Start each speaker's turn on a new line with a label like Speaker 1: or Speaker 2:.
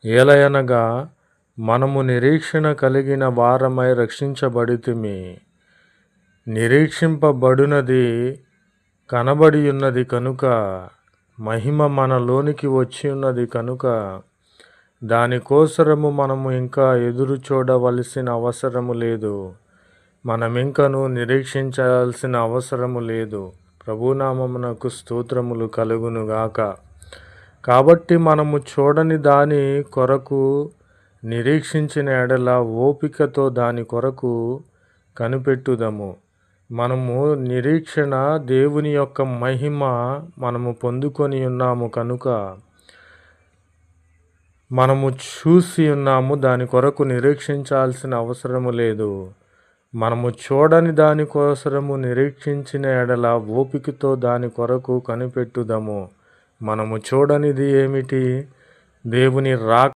Speaker 1: ఏలయనగా మనము నిరీక్షణ కలిగిన వారమై రక్షించబడితిమి. నిరీక్షింపబడినది కనబడి ఉన్నది కనుక, మహిమ మనలోనికి వచ్చి ఉన్నది కనుక, దానికోసరము మనము ఇంకా ఎదురు చూడవలసిన అవసరము లేదు. మనమింకను నిరీక్షించాల్సిన అవసరము లేదు. ప్రభునామమునకు స్తోత్రములు కలుగునుగాక. కాబట్టి మనము చూడని దాని కొరకు నిరీక్షించిన ఎడల ఓపికతో దాని కొరకు కనిపెట్టుదము. మనము నిరీక్షణ దేవుని యొక్క మహిమ మనము పొందుకొని ఉన్నాము కనుక మనము చూసి ఉన్నాము, దాని కొరకు నిరీక్షించాల్సిన అవసరము లేదు. మనము చూడని దాని కోసరము నిరీక్షించిన ఎడల ఓపికతో దాని కొరకు కనిపెట్టుదము. మనము చూడనిది ఏమిటి? దేవుని